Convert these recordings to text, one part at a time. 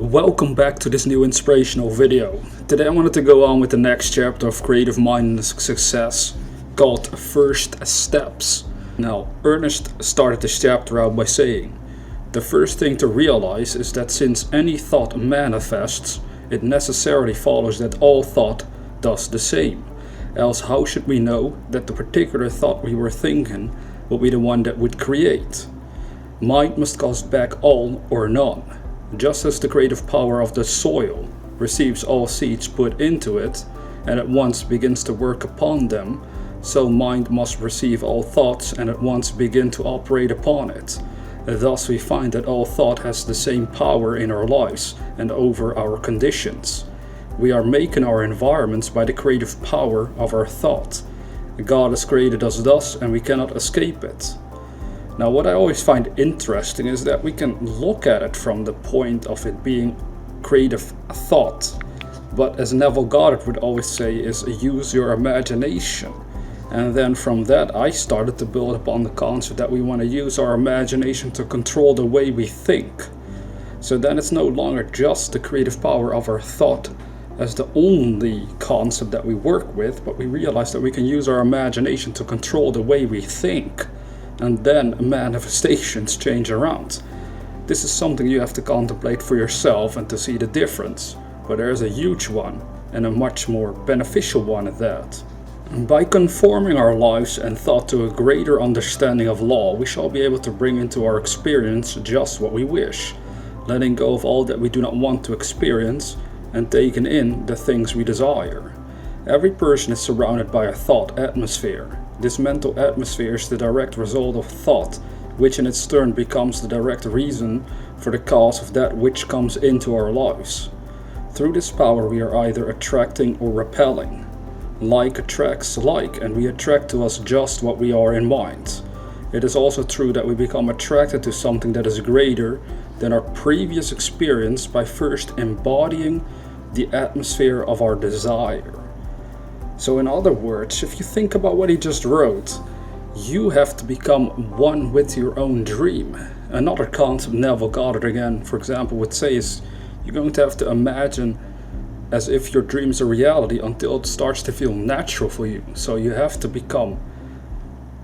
Welcome back to this new inspirational video. Today I wanted to go on with the next chapter of Creative Mindedness Success called First Steps. Now, Ernest started this chapter out by saying, the first thing to realize is that since any thought manifests, it necessarily follows that all thought does the same. Else how should we know that the particular thought we were thinking will be the one that would create? Mind must cause back all or none. Just as the creative power of the soil receives all seeds put into it and at once begins to work upon them, so mind must receive all thoughts and at once begin to operate upon it. Thus we find that all thought has the same power in our lives and over our conditions. We are making our environments by the creative power of our thought. God has created us thus and we cannot escape it. Now, what I always find interesting is that we can look at it from the point of it being creative thought. But as Neville Goddard would always say, is use your imagination. And then from that, I started to build upon the concept that we want to use our imagination to control the way we think. So then it's no longer just the creative power of our thought as the only concept that we work with, but we realize that we can use our imagination to control the way we think. And then manifestations change around. This is something you have to contemplate for yourself and to see the difference. But there's a huge one, and a much more beneficial one at that. By conforming our lives and thought to a greater understanding of law, we shall be able to bring into our experience just what we wish, letting go of all that we do not want to experience and taking in the things we desire. Every person is surrounded by a thought atmosphere. This mental atmosphere is the direct result of thought, which in its turn becomes the direct reason for the cause of that which comes into our lives. Through this power we are either attracting or repelling. Like attracts like, and we attract to us just what we are in mind. It is also true that we become attracted to something that is greater than our previous experience by first embodying the atmosphere of our desire. So in other words, if you think about what he just wrote, you have to become one with your own dream. Another concept Neville Goddard again, for example, would say is you're going to have to imagine as if your dream is a reality until it starts to feel natural for you. So you have to become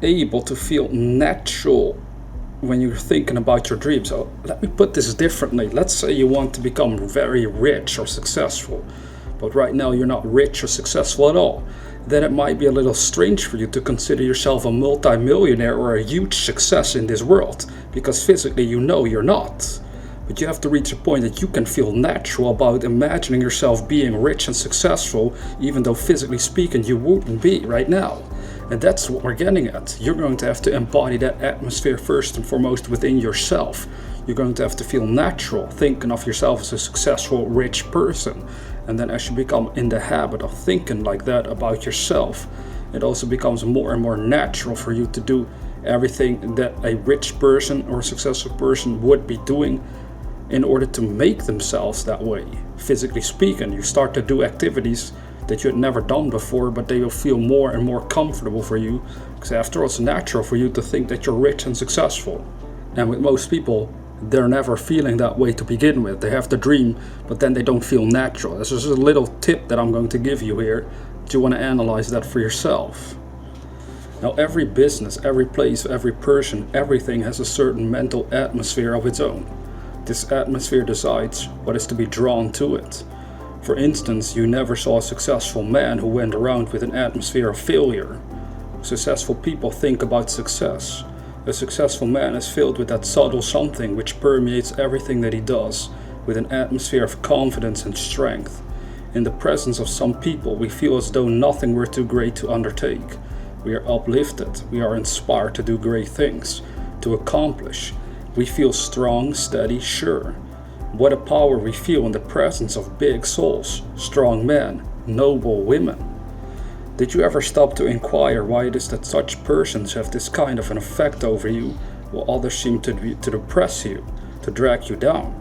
able to feel natural when you're thinking about your dreams. So let me put this differently. Let's say you want to become very rich or successful, but right now you're not rich or successful at all. Then it might be a little strange for you to consider yourself a multi-millionaire or a huge success in this world, because physically you know you're not. But you have to reach a point that you can feel natural about imagining yourself being rich and successful, even though physically speaking you wouldn't be right now. And that's what we're getting at. You're going to have to embody that atmosphere first and foremost within yourself. You're going to have to feel natural, thinking of yourself as a successful, rich person. And then as you become in the habit of thinking like that about yourself, it also becomes more and more natural for you to do everything that a rich person or a successful person would be doing in order to make themselves that way. Physically speaking, you start to do activities that you had never done before, but they will feel more and more comfortable for you, because after all, it's natural for you to think that you're rich and successful. And with most people, they're never feeling that way to begin with. They have the dream, but then they don't feel natural. This is a little tip that I'm going to give you here. Do you want to analyze that for yourself? Now, every business, every place, every person, everything has a certain mental atmosphere of its own. This atmosphere decides what is to be drawn to it. For instance, you never saw a successful man who went around with an atmosphere of failure. Successful people think about success. A successful man is filled with that subtle something which permeates everything that he does, with an atmosphere of confidence and strength. In the presence of some people, we feel as though nothing were too great to undertake. We are uplifted, we are inspired to do great things, to accomplish. We feel strong, steady, sure. What a power we feel in the presence of big souls, strong men, noble women. Did you ever stop to inquire why it is that such persons have this kind of an effect over you, while others seem to depress you, to drag you down?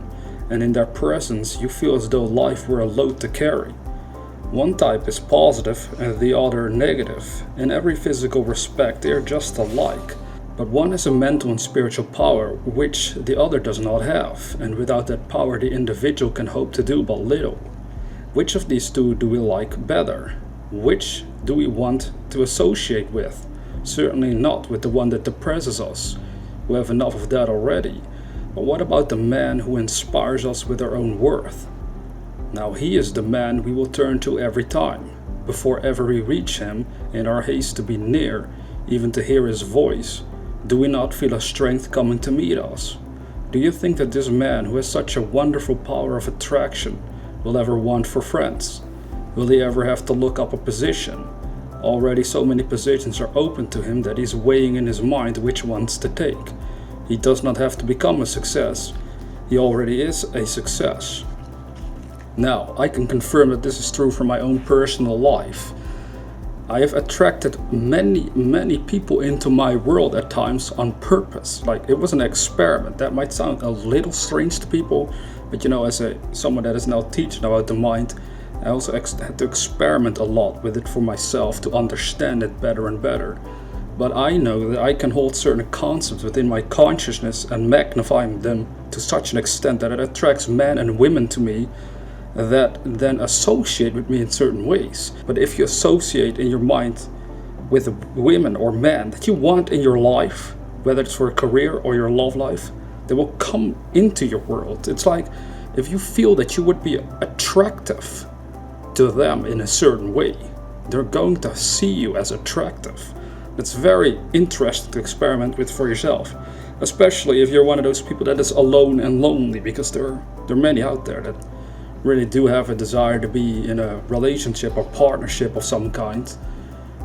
And in their presence you feel as though life were a load to carry. One type is positive and the other negative. In every physical respect they are just alike. But one has a mental and spiritual power which the other does not have, and without that power the individual can hope to do but little. Which of these two do we like better? Which do we want to associate with? Certainly not with the one that depresses us. We have enough of that already. But what about the man who inspires us with our own worth? Now he is the man we will turn to every time, before ever we reach him in our haste to be near, even to hear his voice. Do we not feel a strength coming to meet us? Do you think that this man who has such a wonderful power of attraction will ever want for friends? Will he ever have to look up a position? Already so many positions are open to him that he's weighing in his mind which ones to take. He does not have to become a success. He already is a success. Now, I can confirm that this is true for my own personal life. I have attracted many people into my world at times on purpose. Like, it was an experiment. That might sound a little strange to people, but as someone that is now teaching about the mind, I also had to experiment a lot with it for myself to understand it better and better. But I know that I can hold certain concepts within my consciousness and magnify them to such an extent that it attracts men and women to me that then associate with me in certain ways. But if you associate in your mind with women or men that you want in your life, whether it's for a career or your love life, they will come into your world. It's like if you feel that you would be attractive to them in a certain way, they're going to see you as attractive. It's very interesting to experiment with for yourself, especially if you're one of those people that is alone and lonely, because there are many out there that really do have a desire to be in a relationship or partnership of some kind,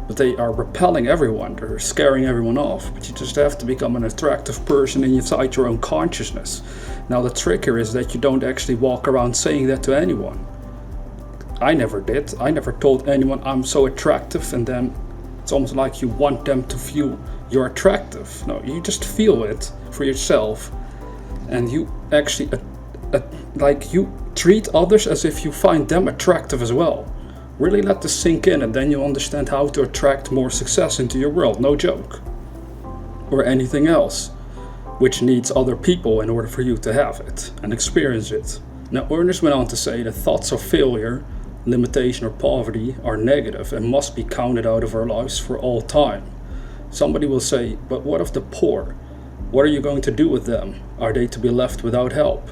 but they are repelling everyone, they're scaring everyone off. But you just have to become an attractive person inside your own consciousness. Now the trick here is that you don't actually walk around saying that to anyone. I never did. I never told anyone I'm so attractive, and then it's almost like you want them to feel you're attractive. No, you just feel it for yourself, and you actually you treat others as if you find them attractive as well. Really let this sink in, and then you understand how to attract more success into your world. No joke. Or anything else which needs other people in order for you to have it and experience it. Now Ernest went on to say that thoughts of failure, limitation or poverty are negative and must be counted out of our lives for all time. Somebody will say, but what of the poor? What are you going to do with them? Are they to be left without help?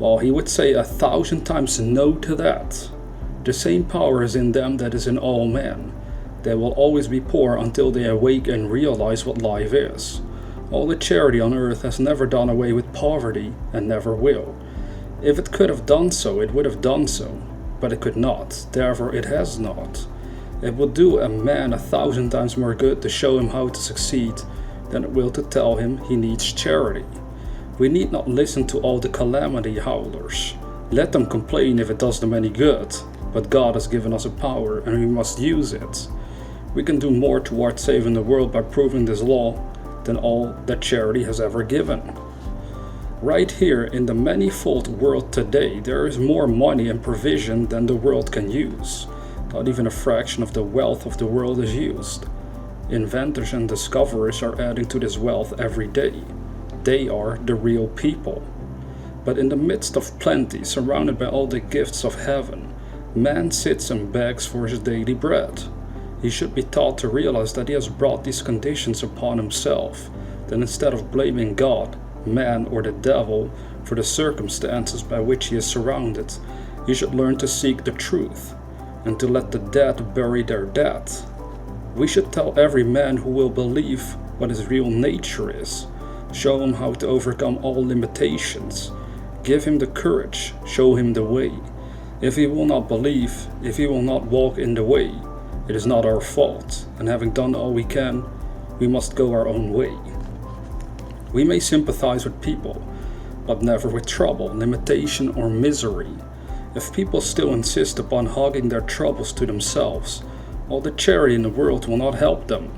Well, he would say 1,000 times no to that. The same power is in them that is in all men. They will always be poor until they awake and realize what life is. All the charity on earth has never done away with poverty and never will. If it could have done so, it would have done so. But it could not, therefore it has not. It will do a man 1,000 times more good to show him how to succeed than it will to tell him he needs charity. We need not listen to all the calamity howlers. Let them complain if it does them any good, but God has given us a power and we must use it. We can do more towards saving the world by proving this law than all that charity has ever given. Right here in the manifold world today, there is more money and provision than the world can use. Not even a fraction of the wealth of the world is used. Inventors and discoverers are adding to this wealth every day. They are the real people. But in the midst of plenty, surrounded by all the gifts of heaven, man sits and begs for his daily bread. He should be taught to realize that he has brought these conditions upon himself. Then instead of blaming God, man or the devil for the circumstances by which he is surrounded, he should learn to seek the truth and to let the dead bury their dead. We should tell every man who will believe what his real nature is, show him how to overcome all limitations, give him the courage, show him the way. If he will not believe, if he will not walk in the way, it is not our fault, and having done all we can, we must go our own way. We may sympathize with people, but never with trouble, limitation, or misery. If people still insist upon hogging their troubles to themselves, all the charity in the world will not help them.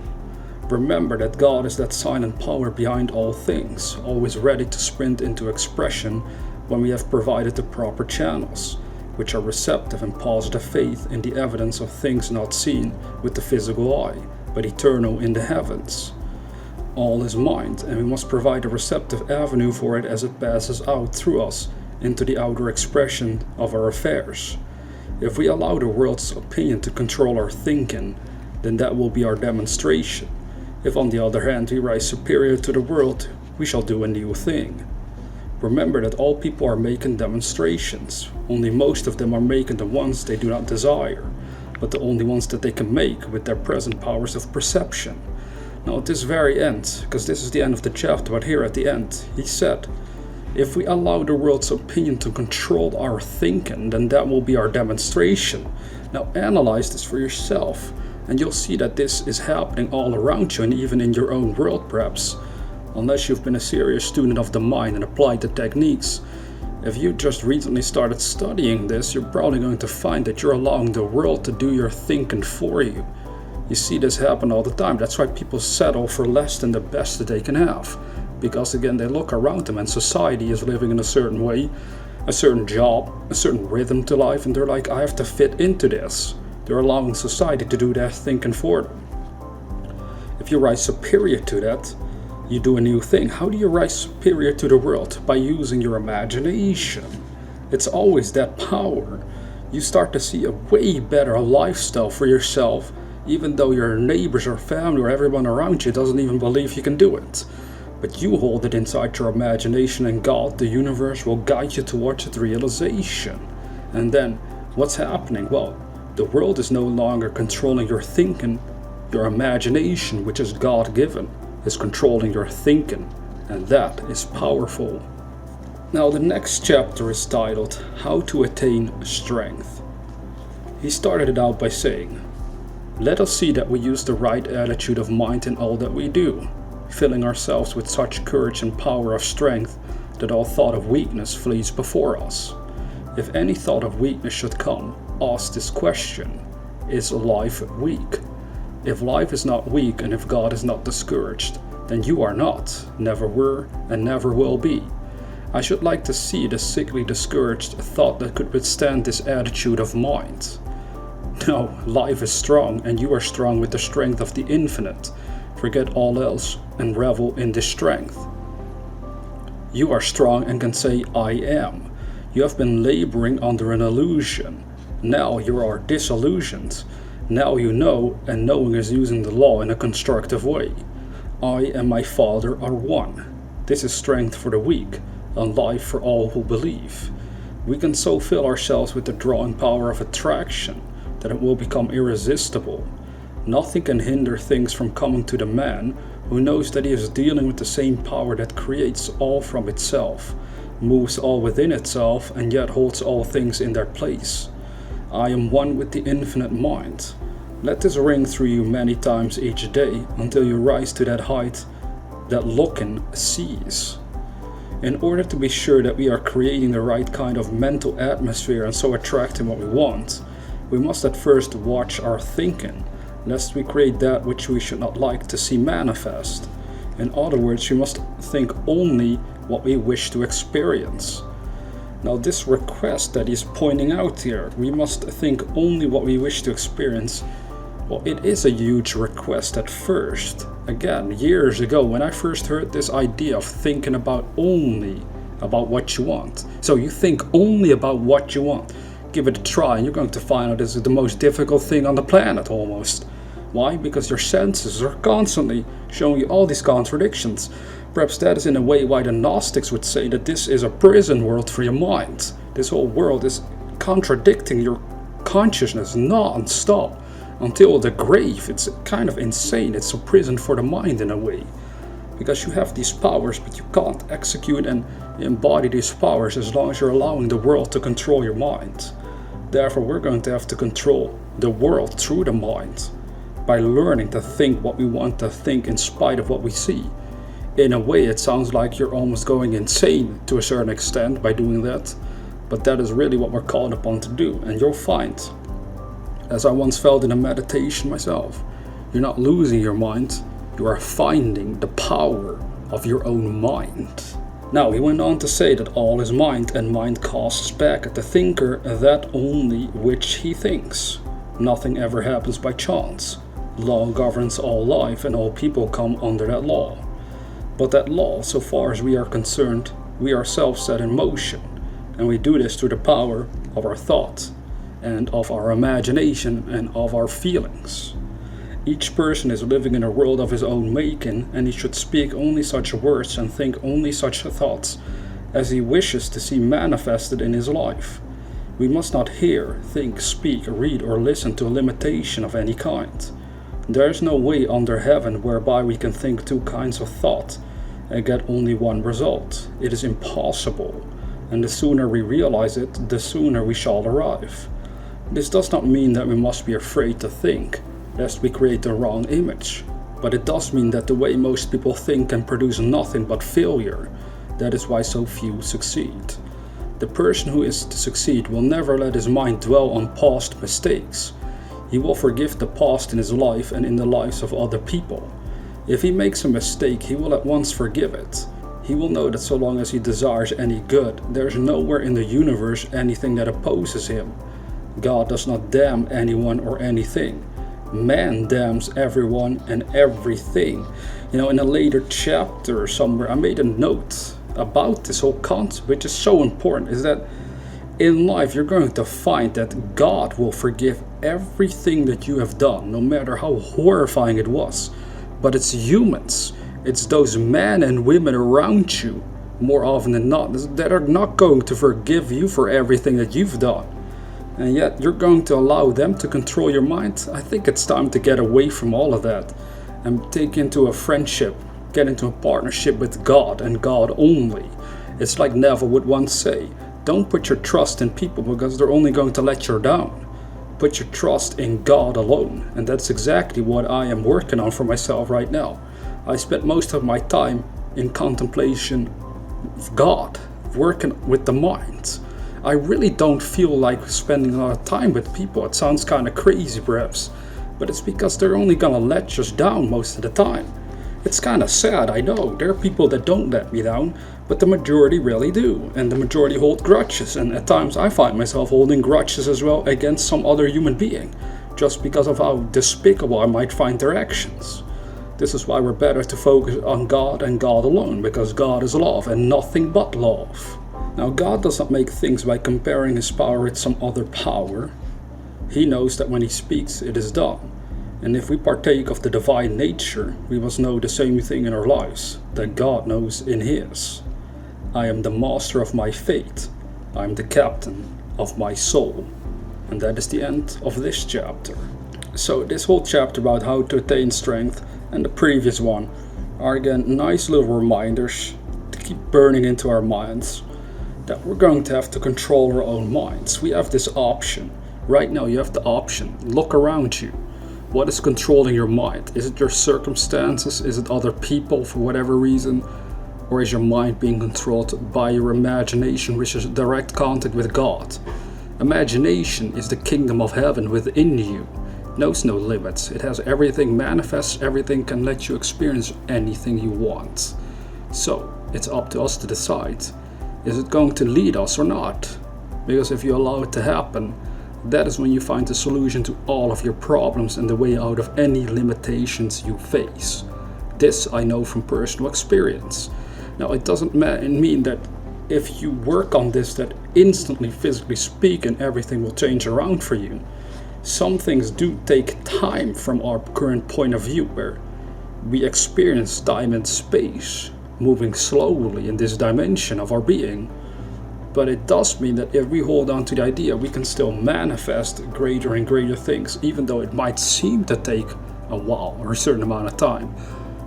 Remember that God is that silent power behind all things, always ready to sprint into expression when we have provided the proper channels, which are receptive and positive faith in the evidence of things not seen with the physical eye, but eternal in the heavens. All is mind, and we must provide a receptive avenue for it as it passes out through us into the outer expression of our affairs. If we allow the world's opinion to control our thinking, then that will be our demonstration. If on the other hand we rise superior to the world, we shall do a new thing. Remember that all people are making demonstrations, only most of them are making the ones they do not desire, but the only ones that they can make with their present powers of perception. Now at this very end, because this is the end of the chapter, but here at the end, he said, if we allow the world's opinion to control our thinking, then that will be our demonstration. Now analyze this for yourself, and you'll see that this is happening all around you and even in your own world perhaps. Unless you've been a serious student of the mind and applied the techniques. If you just recently started studying this, you're probably going to find that you're allowing the world to do your thinking for you. You see this happen all the time. That's why people settle for less than the best that they can have. Because again, they look around them and society is living in a certain way, a certain job, a certain rhythm to life, and they're like, I have to fit into this. They're allowing society to do their thinking for them. If you rise superior to that, you do a new thing. How do you rise superior to the world? By using your imagination. It's always that power. You start to see a way better lifestyle for yourself, even though your neighbors or family or everyone around you doesn't even believe you can do it. But you hold it inside your imagination, and God, the universe, will guide you towards its realization. And then, what's happening? Well, the world is no longer controlling your thinking. Your imagination, which is God-given, is controlling your thinking, and that is powerful. Now the next chapter is titled, How to Attain Strength. He started it out by saying, let us see that we use the right attitude of mind in all that we do, filling ourselves with such courage and power of strength that all thought of weakness flees before us. If any thought of weakness should come, ask this question, is life weak? If life is not weak and if God is not discouraged, then you are not, never were, and never will be. I should like to see the sickly discouraged thought that could withstand this attitude of mind. No, life is strong, and you are strong with the strength of the infinite. Forget all else and revel in this strength. You are strong and can say, I am. You have been laboring under an illusion. Now you are disillusioned. Now you know, and knowing is using the law in a constructive way. I and my Father are one. This is strength for the weak, and life for all who believe. We can so fill ourselves with the drawing power of attraction that it will become irresistible. Nothing can hinder things from coming to the man who knows that he is dealing with the same power that creates all from itself, moves all within itself, and yet holds all things in their place. I am one with the infinite mind. Let this ring through you many times each day until you rise to that height that looking sees. In order to be sure that we are creating the right kind of mental atmosphere and so attracting what we want, we must at first watch our thinking, lest we create that which we should not like to see manifest. In other words, we must think only what we wish to experience. Now this request that he's pointing out here, we must think only what we wish to experience. Well, it is a huge request at first. Again, years ago when I first heard this idea of thinking only about what you want. So you think only about what you want. Give it a try and you're going to find out this is the most difficult thing on the planet almost. Why? Because your senses are constantly showing you all these contradictions. Perhaps that is in a way why the Gnostics would say that this is a prison world for your mind. This whole world is contradicting your consciousness non-stop until the grave. It's kind of insane. It's a prison for the mind in a way. Because you have these powers, but you can't execute and embody these powers as long as you're allowing the world to control your mind. Therefore, we're going to have to control the world through the mind by learning to think what we want to think in spite of what we see. In a way, it sounds like you're almost going insane to a certain extent by doing that, but that is really what we're called upon to do. And you'll find, as I once felt in a meditation myself, you're not losing your mind, you are finding the power of your own mind. Now, he went on to say that all is mind, and mind casts back at the thinker that only which he thinks. Nothing ever happens by chance. Law governs all life and all people come under that law. But that law, so far as we are concerned, we ourselves set in motion, and we do this through the power of our thoughts and of our imagination and of our feelings. Each person is living in a world of his own making, and he should speak only such words and think only such thoughts as he wishes to see manifested in his life. We must not hear, think, speak, read, or listen to a limitation of any kind. There is no way under heaven whereby we can think two kinds of thought and get only one result. It is impossible, and the sooner we realize it, the sooner we shall arrive. This does not mean that we must be afraid to think, lest we create the wrong image. But it does mean that the way most people think can produce nothing but failure. That is why so few succeed. The person who is to succeed will never let his mind dwell on past mistakes. He will forgive the past in his life and in the lives of other people. If he makes a mistake, he will at once forgive it. He will know that so long as he desires any good, there is nowhere in the universe anything that opposes him. God does not damn anyone or anything. Man damns everyone and everything. In a later chapter somewhere, I made a note about this whole concept, which is so important, is that in life you're going to find that God will forgive everything that you have done, no matter how horrifying it was. But it's humans, it's those men and women around you, more often than not, that are not going to forgive you for everything that you've done. And yet you're going to allow them to control your mind. I think it's time to get away from all of that and take into a friendship, get into a partnership with God and God only. It's like Neville would once say, don't put your trust in people because they're only going to let you down. Put your trust in God alone. And that's exactly what I am working on for myself right now. I spent most of my time in contemplation of God, working with the mind. I really don't feel like spending a lot of time with people. It sounds kind of crazy perhaps, but it's because they're only gonna let us down most of the time. It's kind of sad, I know. There are people that don't let me down, but the majority really do, and the majority hold grudges, and at times I find myself holding grudges as well against some other human being, just because of how despicable I might find their actions. This is why we're better to focus on God and God alone, because God is love and nothing but love. Now, God does not make things by comparing his power with some other power. He knows that when he speaks, it is done. And if we partake of the divine nature, we must know the same thing in our lives that God knows in his. I am the master of my fate. I am the captain of my soul. And that is the end of this chapter. So this whole chapter about how to attain strength and the previous one are again nice little reminders to keep burning into our minds that we're going to have to control our own minds. We have this option. Right now you have the option. Look around you. What is controlling your mind? Is it your circumstances? Is it other people for whatever reason? Or is your mind being controlled by your imagination, which is direct contact with God? Imagination is the kingdom of heaven within you. It knows no limits. It has everything, manifests everything, can let you experience anything you want. So it's up to us to decide. Is it going to lead us or not? Because if you allow it to happen, that is when you find the solution to all of your problems and the way out of any limitations you face. This I know from personal experience. Now, it doesn't mean that if you work on this that instantly, physically speaking, everything will change around for you. Some things do take time from our current point of view, where we experience time and space moving slowly in this dimension of our being. But it does mean that if we hold on to the idea, we can still manifest greater and greater things, even though it might seem to take a while or a certain amount of time.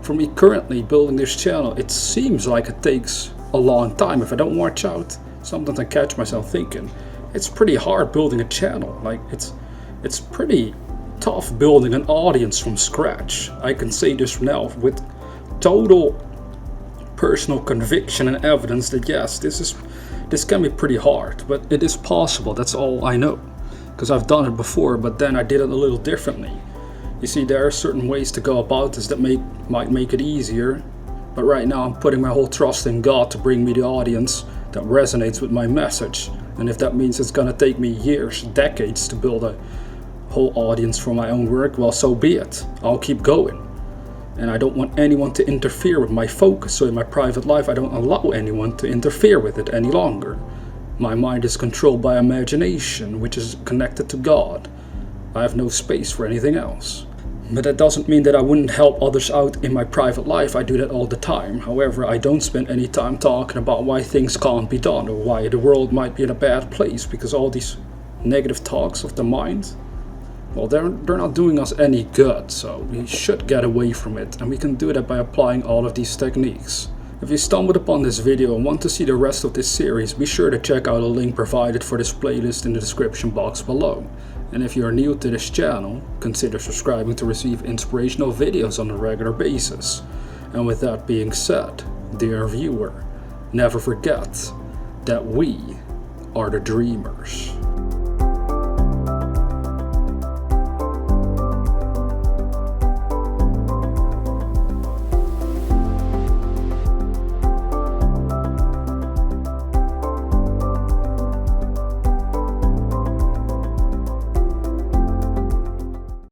For me currently building this channel, it seems like it takes a long time. If I don't watch out, sometimes I catch myself thinking, it's pretty hard building a channel. Like it's pretty tough building an audience from scratch. I can say this now with total personal conviction and evidence that yes, this can be pretty hard, but it is possible. That's all I know, because I've done it before, but then I did it a little differently. You see, there are certain ways to go about this that might make it easier, but right now I'm putting my whole trust in God to bring me the audience that resonates with my message. And if that means it's gonna take me years, decades to build a whole audience for my own work, well, so be it. I'll keep going. And I don't want anyone to interfere with my focus, so in my private life I don't allow anyone to interfere with it any longer. My mind is controlled by imagination, which is connected to God. I have no space for anything else. But that doesn't mean that I wouldn't help others out in my private life. I do that all the time. However, I don't spend any time talking about why things can't be done or why the world might be in a bad place, because all these negative talks of the mind, well, they're not doing us any good, so we should get away from it, and we can do that by applying all of these techniques. If you stumbled upon this video and want to see the rest of this series, be sure to check out a link provided for this playlist in the description box below. And if you are new to this channel, consider subscribing to receive inspirational videos on a regular basis. And with that being said, dear viewer, never forget that we are the dreamers.